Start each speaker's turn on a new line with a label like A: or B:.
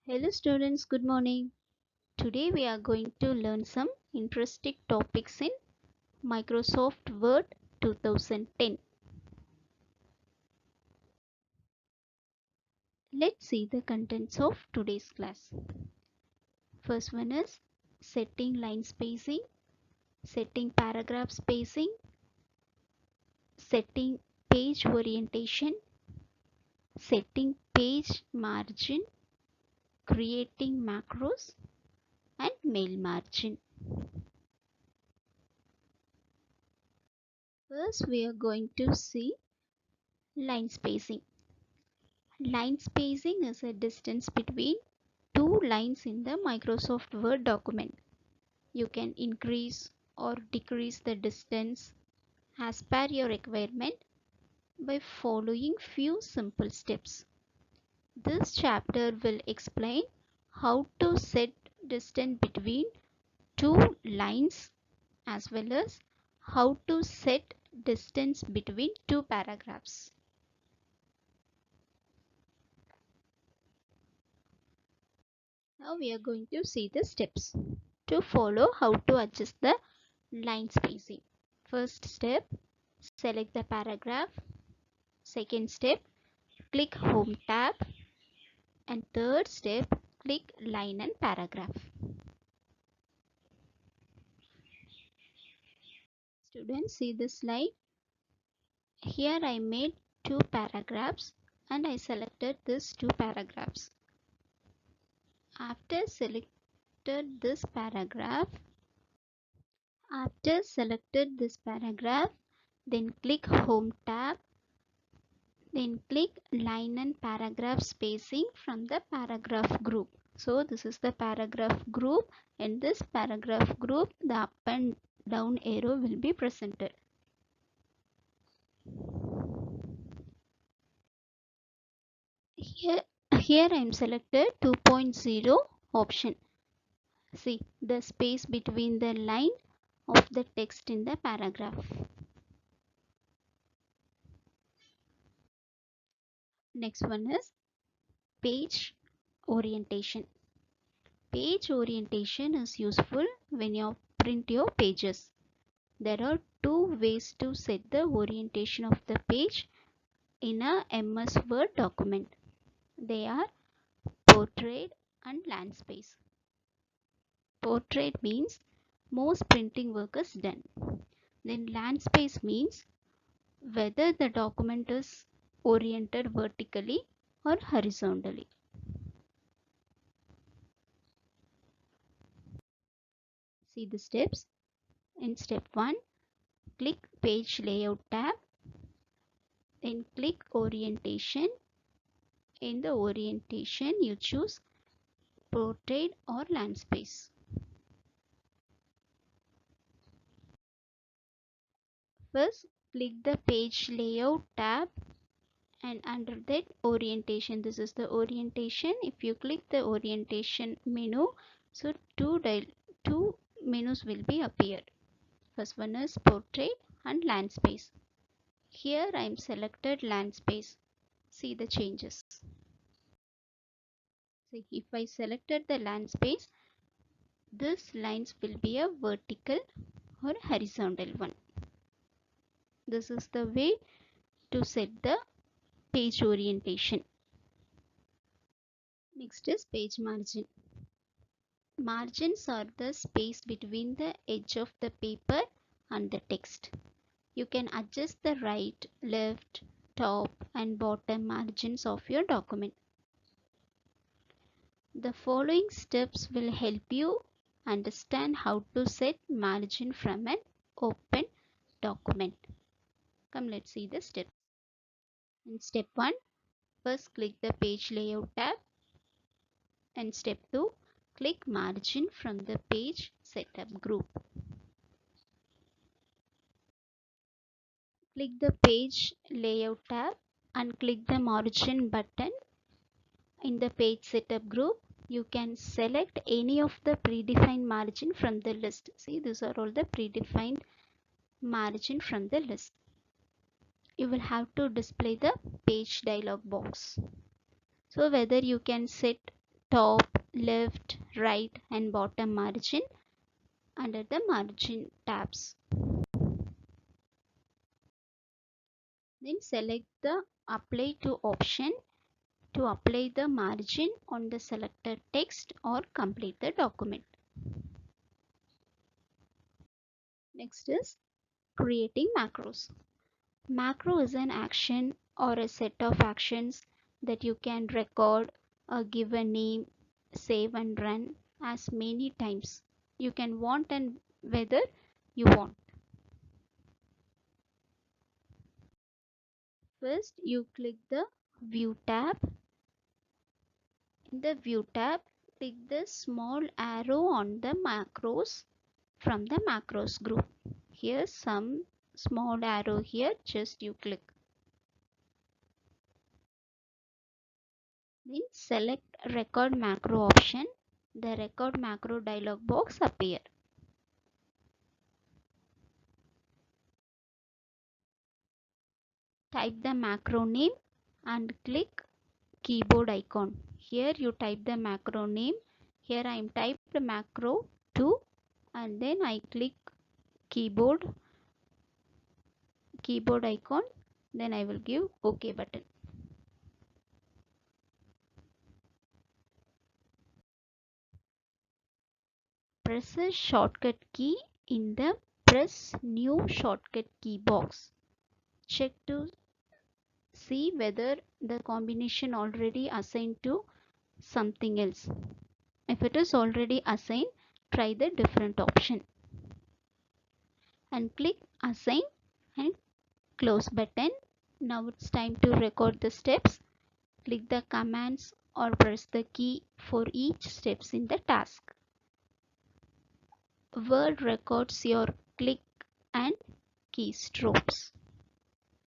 A: Hello students, good morning. Today we are going to learn some interesting topics in Microsoft Word 2010. Let's see the contents of today's class. First one is setting line spacing, setting paragraph spacing, setting page orientation, setting page margin, creating macros and mail margin. First we are going to see line spacing. Line spacing is a distance between two lines in the Microsoft Word document. You can increase or decrease the distance as per your requirement by following few simple steps. This chapter will explain how to set distance between two lines as well as how to set distance between two paragraphs. Now we are going to see the steps to follow how to adjust the line spacing. First step, select the paragraph. Second step, click Home tab. And third step, click Line and Paragraph. Students, see this slide. Here I made two paragraphs and I selected these two paragraphs. After selected this paragraph, then click Home tab. Then click line and paragraph spacing from the paragraph group. So this is the paragraph group. In this paragraph group, the up and down arrow will be presented. Here I am selected 2.0 option. See the space between the line of the text in the paragraph. Next one is page orientation. Page orientation is useful when you print your pages. There are two ways to set the orientation of the page in a MS Word document. They are portrait and landspace. Portrait means most printing work is done. Then landspace means whether the document is oriented vertically or horizontally. See the steps. In step 1, click Page Layout tab. Then click Orientation. In the orientation, you choose portrait or landspace. First, click the Page Layout tab and under that orientation, this is the orientation. If you click the orientation menu, so two menus will be appeared. First one is portrait and landspace. Here I am selected landspace. See the changes. So if I selected the landspace, this lines will be a vertical or horizontal one. This is the way to set the page orientation. Next is page margin. Margins are the space between the edge of the paper and the text. You can adjust the right, left, top and bottom margins of your document. The following steps will help you understand how to set margin from an open document. Come, let's see the steps. In step 1, first click the Page Layout tab. And step 2, click Margin from the Page Setup group. Click the Page Layout tab and click the Margin button. In the Page Setup group, you can select any of the predefined margin from the list. See, these are all the predefined margin from the list. You will have to display the page dialog box. So whether you can set top, left, right and bottom margin under the margin tabs. Then select the apply to option to apply the margin on the selected text or complete the document. Next is creating macros. Macro is an action or a set of actions that you can record or give a name, save and run as many times you can want and whether you want. First, you click the View tab. In the View tab, click the small arrow on the macros from the macros group. Here's some small arrow here, just you click. Then select Record Macro option. The Record Macro dialog box appear. Type the macro name and click keyboard icon. Here you type the macro name. Here I am typed macro 2 and then I click keyboard icon. Then I will give OK button. Press a shortcut key in the Press New Shortcut Key box. Check to see whether the combination already assigned to something else. If it is already assigned, try the different option and click Assign and Close button. Now it's time to record the steps. Click the commands or press the key for each steps in the task. Word records your click and keystrokes.